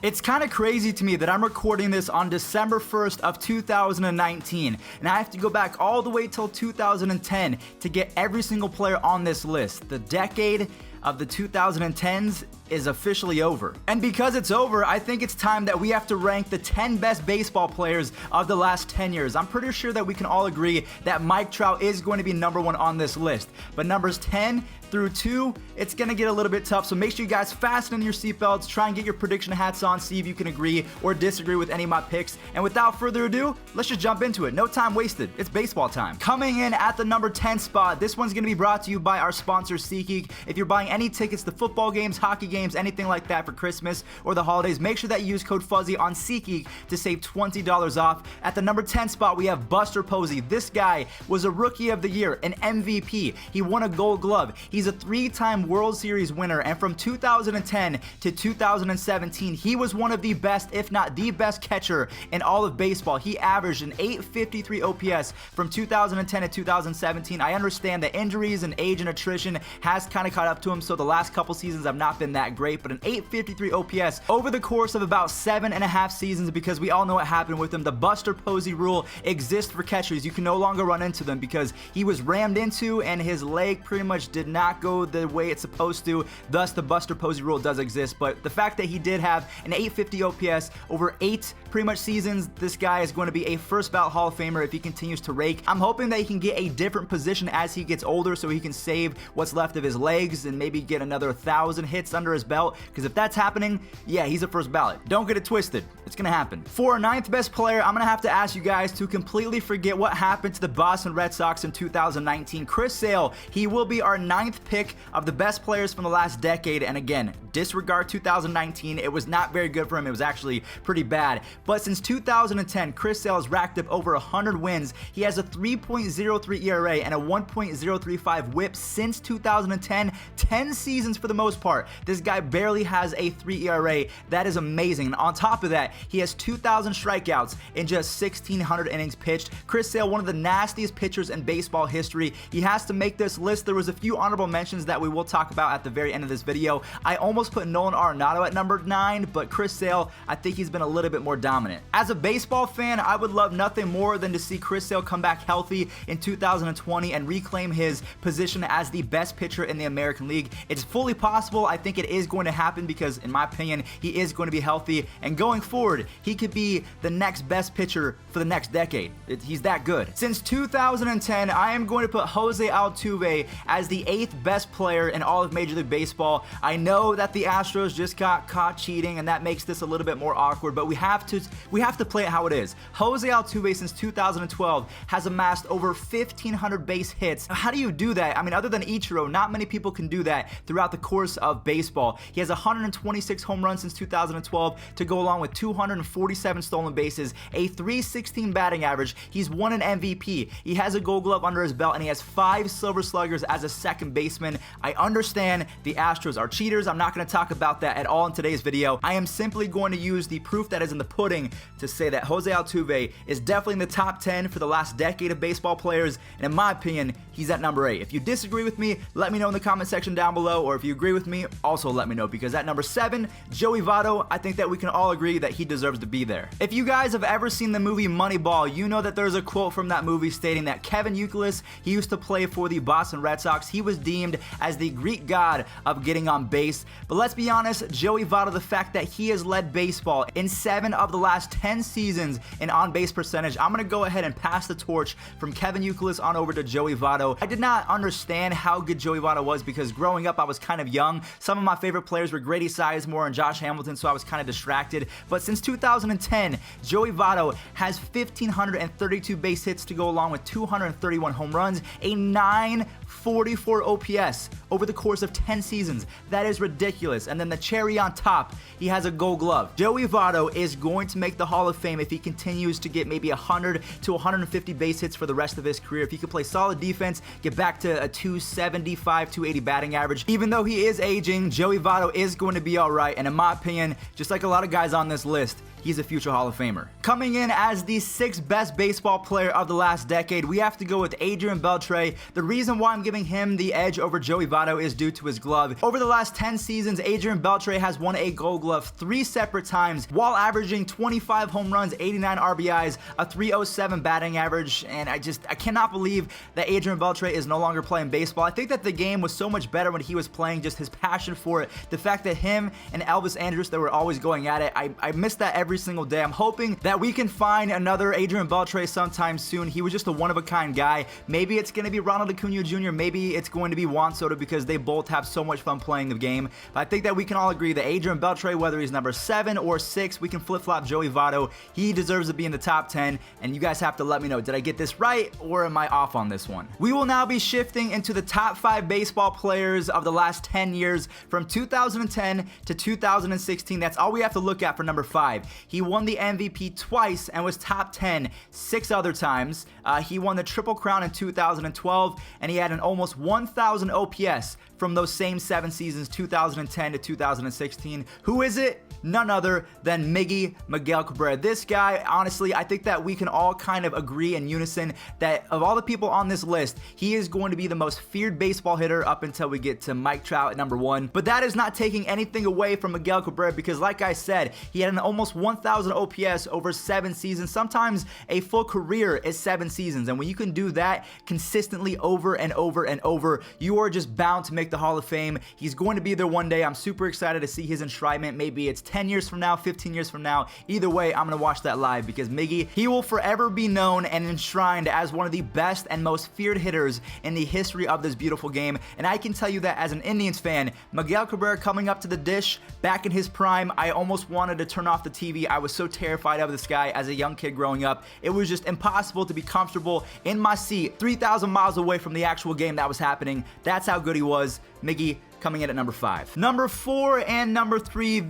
It's kind of crazy to me that I'm recording this on December 1st of 2019, and I have to go back all the way till 2010 to get every single player on this list. The decade of the 2010s is officially over. And because it's over, I think it's time that we have to rank the 10 best baseball players of the last 10 years. I'm pretty sure that we can all agree that Mike Trout is going to be number 1 on this list. But numbers 10 through 2, it's going to get a little bit tough. So make sure you guys fasten in your seatbelts, try and get your prediction hats on, see if you can agree or disagree with any of my picks. And without further ado, let's just jump into it. No time wasted. It's baseball time. Coming in at the number 10 spot, this one's going to be brought to you by our sponsor, SeatGeek. If you're buying any tickets to football games, hockey games, anything like that for Christmas or the holidays, make sure that you use code Fuzzy on SeatGeek to save $20 off. At the number 10 spot, we have Buster Posey. This guy was a Rookie of the Year, an MVP. He won a Gold Glove. He's a 3-time World Series winner, and from 2010 to 2017, he was one of the best, if not the best catcher in all of baseball. He averaged an .853 OPS from 2010 to 2017. I understand that injuries and age and attrition has kind of caught up to him, so the last couple seasons have not been that great, but an .853 OPS over the course of about 7.5 seasons, because we all know what happened with him. The Buster Posey rule exists for catchers. You can no longer run into them because he was rammed into and his leg pretty much did not go the way it's supposed to. Thus, the Buster Posey rule does exist, but the fact that he did have an .850 OPS over 8 pretty much seasons, this guy is going to be a first ballot Hall of Famer if he continues to rake. I'm hoping that he can get a different position as he gets older so he can save what's left of his legs and maybe get another 1,000 hits under his belt, because if that's happening, yeah, he's a first ballot. Don't get it twisted. It's going to happen. For our 9th best player, I'm going to have to ask you guys to completely forget what happened to the Boston Red Sox in 2019. Chris Sale, he will be our 9th pick of the best players from the last decade, and again, disregard 2019. It was not very good for him. It was actually pretty bad. But since 2010, Chris Sale has racked up over 100 wins. He has a 3.03 ERA and a 1.035 WHIP since 2010. 10 seasons for the most part. This guy barely has a 3 ERA. That is amazing. And on top of that, he has 2,000 strikeouts in just 1,600 innings pitched. Chris Sale, one of the nastiest pitchers in baseball history. He has to make this list. There was a few honorable mentions that we will talk about at the very end of this video. I almost put Nolan Arenado at number 9, but Chris Sale, I think he's been a little bit more dominant. As a baseball fan, I would love nothing more than to see Chris Sale come back healthy in 2020 and reclaim his position as the best pitcher in the American League. It's fully possible. I think it is going to happen because, in my opinion, he is going to be healthy, and going forward, he could be the next best pitcher for the next decade. He's that good. Since 2010, I am going to put Jose Altuve as the 8th best player in all of Major League Baseball. I know that the Astros just got caught cheating, and that makes this a little bit more awkward, but we have to play it how it is. Jose Altuve, since 2012, has amassed over 1,500 base hits. How do you do that? I mean, other than Ichiro, not many people can do that throughout the course of baseball. He has 126 home runs since 2012 to go along with 247 stolen bases, a .316 batting average. He's won an MVP. He has a Gold Glove under his belt, and he has 5 Silver Sluggers as a second baseman. I understand the Astros are cheaters. I'm not going to talk about that at all in today's video. I am simply going to use the proof that is in the pudding to say that Jose Altuve is definitely in the top 10 for the last decade of baseball players, and in my opinion, he's at number 8. If you disagree with me, let me know in the comment section down below, or if you agree with me, also let me know, because at number 7, Joey Votto, I think that we can all agree that he deserves to be there. If you guys have ever seen the movie Moneyball, you know that there's a quote from that movie stating that Kevin Youkilis, he used to play for the Boston Red Sox. He was deemed as the Greek god of getting on base. But let's be honest, Joey Votto, the fact that he has led baseball in 7 of the last 10 seasons in on-base percentage, I'm going to go ahead and pass the torch from Kevin Youkilis on over to Joey Votto. I did not understand how good Joey Votto was because growing up I was kind of young. Some of my favorite players were Grady Sizemore and Josh Hamilton, so I was kind of distracted. But since 2010, Joey Votto has 1,532 base hits to go along with 231 home runs, a 944 OPS over the course of 10 seasons. That is ridiculous. And then the cherry on top, he has a Gold Glove. Joey Votto is going to make the Hall of Fame if he continues to get maybe 100 to 150 base hits for the rest of his career. If he could play solid defense, get back to a 275, 280 batting average. Even though he is aging, Joey Joey Votto is going to be all right, and in my opinion, just like a lot of guys on this list, he's a future Hall of Famer. Coming in as the 6th best baseball player of the last decade, we have to go with Adrian Beltre. The reason why I'm giving him the edge over Joey Votto is due to his glove. Over the last 10 seasons, Adrian Beltre has won a Gold Glove 3 separate times while averaging 25 home runs, 89 RBIs, a .307 batting average, and I cannot believe that Adrian Beltre is no longer playing baseball. I think that the game was so much better when he was playing, just his passion for it, the fact that him and Elvis Andrus, they were always going at it. I miss that every single day. I'm hoping that we can find another Adrian Beltre sometime soon. He was just a one-of-a-kind guy. Maybe it's going to be Ronald Acuna Jr., maybe it's going to be Juan Soto, because they both have so much fun playing the game. But I think that we can all agree that Adrian Beltre, whether he's number 7 or 6, we can flip-flop Joey Votto. He deserves to be in the top 10, and you guys have to let me know, did I get this right or am I off on this one? We will now be shifting into the top 5 baseball players of the last 10 years from 2010 to 2016. That's all we have to look at for number 5. He won the MVP twice and was top 10 6 other times. He won the Triple Crown in 2012, and he had an almost 1,000 OPS from those same 7 seasons, 2010 to 2016. Who is it? None other than Miguel Cabrera. This guy, honestly, I think that we can all kind of agree in unison that of all the people on this list, he is going to be the most feared baseball hitter up until we get to Mike Trout at number 1. But that is not taking anything away from Miguel Cabrera, because like I said, he had an almost 1,000 OPS over 7 seasons. Sometimes a full career is 7 seasons, and when you can do that consistently over and over and over, you are just bound to make the Hall of Fame. He's going to be there one day. I'm super excited to see his enshrinement. Maybe it's 10 years from now, 15 years from now. Either way, I'm going to watch that live, because Miggy, he will forever be known and enshrined as one of the best and most feared hitters in the history of this beautiful game. And I can tell you that as an Indians fan, Miguel Cabrera coming up to the dish back in his prime, I almost wanted to turn off the TV. I was so terrified of this guy as a young kid growing up. It was just impossible to be comfortable in my seat 3,000 miles away from the actual game that was happening. That's how good he was. Miggy coming in at number 5. Number 4 and number 3,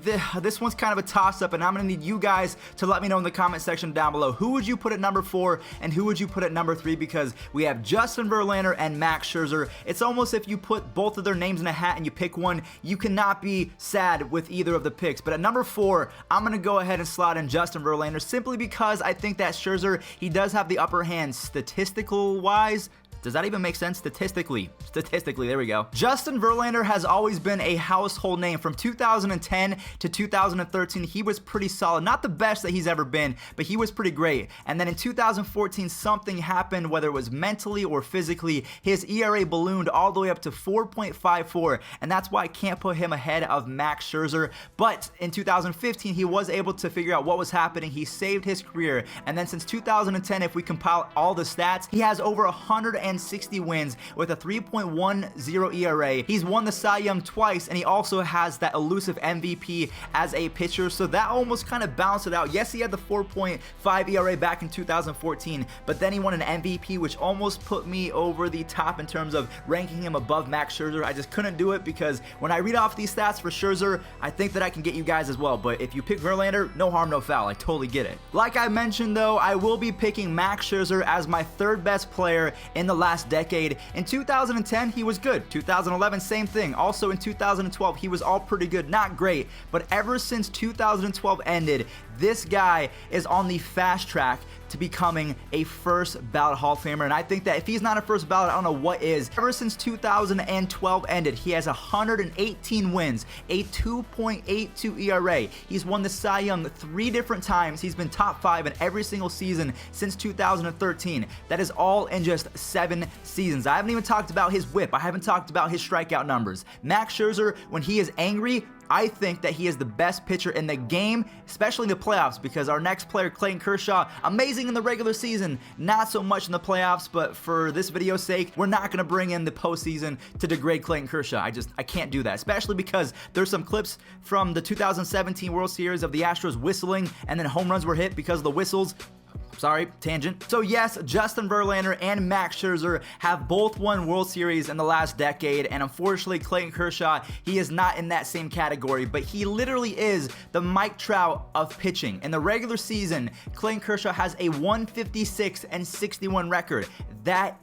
this one's kind of a toss-up, and I'm going to need you guys to let me know in the comment section down below. Who would you put at number 4 and who would you put at number 3? Because we have Justin Verlander and Max Scherzer. It's almost if you put both of their names in a hat and you pick one, you cannot be sad with either of the picks. But at number 4, I'm going to go ahead and slot in Justin Verlander, simply because I think that Scherzer, he does have the upper hand statistical-wise. Does that even make sense? Statistically, there we go. Justin Verlander has always been a household name. From 2010 to 2013, he was pretty solid. Not the best that he's ever been, but he was pretty great. And then in 2014, something happened, whether it was mentally or physically. His ERA ballooned all the way up to 4.54, and that's why I can't put him ahead of Max Scherzer. But in 2015, he was able to figure out what was happening. He saved his career. And then since 2010, if we compile all the stats, he has over 160 wins with a 3.10 ERA. He's won the Cy Young twice, and he also has that elusive MVP as a pitcher, so that almost kind of balanced it out. Yes, he had the 4.5 ERA back in 2014, but then he won an MVP, which almost put me over the top in terms of ranking him above Max Scherzer. I just couldn't do it, because when I read off these stats for Scherzer, I think that I can get you guys as well, but if you pick Verlander, no harm, no foul. I totally get it. Like I mentioned though, I will be picking Max Scherzer as my 3rd best player in the last decade. In 2010, he was good. 2011, same thing. Also in 2012, he was all pretty good. Not great, but ever since 2012 ended, this guy is on the fast track to becoming a first ballot Hall of Famer, and I think that if he's not a first ballot, I don't know what is. Ever since 2012 ended, he has 118 wins, a 2.82 ERA. He's won the Cy Young 3 different times. He's been top 5 in every single season since 2013. That is all in just 7 seasons. I haven't even talked about his whip. I haven't talked about his strikeout numbers. Max Scherzer, when he is angry, I think that he is the best pitcher in the game, especially in the playoffs, because our next player, Clayton Kershaw, amazing in the regular season, not so much in the playoffs, but for this video's sake, we're not going to bring in the postseason to degrade Clayton Kershaw. I can't do that, especially because there's some clips from the 2017 World Series of the Astros whistling, and then home runs were hit because of the whistles. Sorry, tangent. So yes, Justin Verlander and Max Scherzer have both won World Series in the last decade, and unfortunately Clayton Kershaw, he is not in that same category, but he literally is the Mike Trout of pitching. In the regular season, Clayton Kershaw has a 156-61 record. That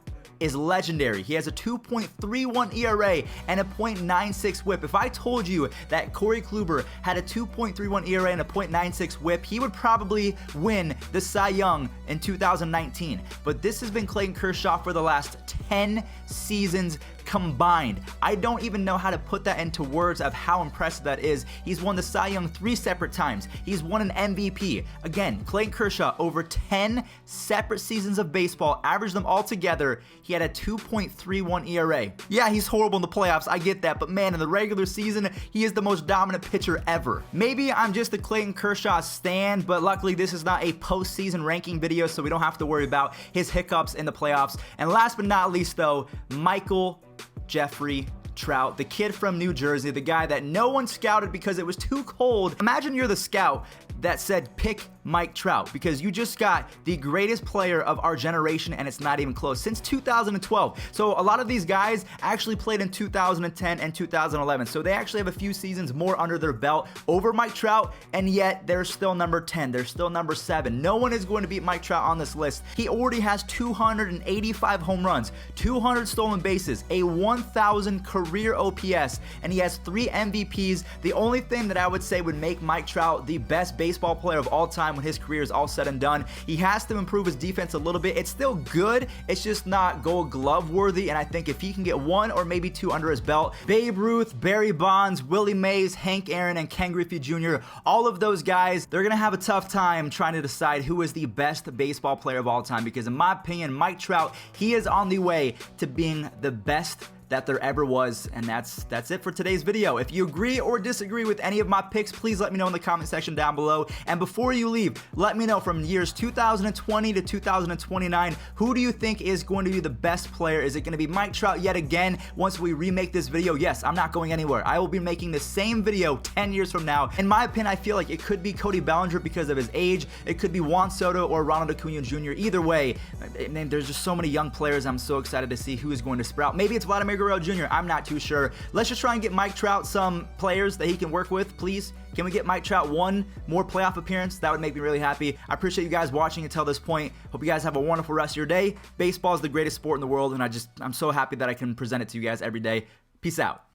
is legendary. He has a 2.31 ERA and a .96 whip. If I told you that Corey Kluber had a 2.31 ERA and a .96 whip, he would probably win the Cy Young in 2019. But this has been Clayton Kershaw for the last 10 seasons combined. I don't even know how to put that into words of how impressive that is. He's won the Cy Young 3 separate times. He's won an MVP. Again, Clayton Kershaw, over 10 separate seasons of baseball, averaged them all together, he had a 2.31 ERA. Yeah, he's horrible in the playoffs, I get that, but man, in the regular season, he is the most dominant pitcher ever. Maybe I'm just a Clayton Kershaw stan, but luckily this is not a postseason ranking video, so we don't have to worry about his hiccups in the playoffs. And last but not least though, Michael Jeffrey Trout, the kid from New Jersey, the guy that no one scouted because it was too cold. Imagine you're the scout that said pick Mike Trout because you just got the greatest player of our generation and it's not even close since 2012. So a lot of these guys actually played in 2010 and 2011. So they actually have a few seasons more under their belt over Mike Trout, and yet they're still number 10. They're still number 7. No one is going to beat Mike Trout on this list. He already has 285 home runs, 200 stolen bases, a 1,000 career OPS, and he has 3 MVPs. The only thing that I would say would make Mike Trout the best baseball player of all time when his career is all said and done, he has to improve his defense a little bit. It's still good, it's just not Gold Glove worthy, and I think if he can get 1 or maybe 2 under his belt, Babe Ruth, Barry Bonds, Willie Mays, Hank Aaron, and Ken Griffey Jr., all of those guys, they're gonna have a tough time trying to decide who is the best baseball player of all time, because in my opinion, Mike Trout, he is on the way to being the best that there ever was. And that's it for today's video. If you agree or disagree with any of my picks, please let me know in the comment section down below. And before you leave, let me know from years 2020 to 2029, who do you think is going to be the best player? Is it going to be Mike Trout yet again once we remake this video? Yes, I'm not going anywhere. I will be making the same video 10 years from now. In my opinion, I feel like it could be Cody Bellinger because of his age. It could be Juan Soto or Ronald Acuna Jr. Either way, man, there's just so many young players. I'm so excited to see who is going to sprout. Maybe it's Vladimir Guerrero Jr. I'm not too sure. Let's just try and get Mike Trout some players that he can work with, please. Can we get Mike Trout 1 more playoff appearance? That would make me really happy. I appreciate you guys watching until this point. Hope you guys have a wonderful rest of your day. Baseball is the greatest sport in the world, and I'm so happy that I can present it to you guys every day. Peace out.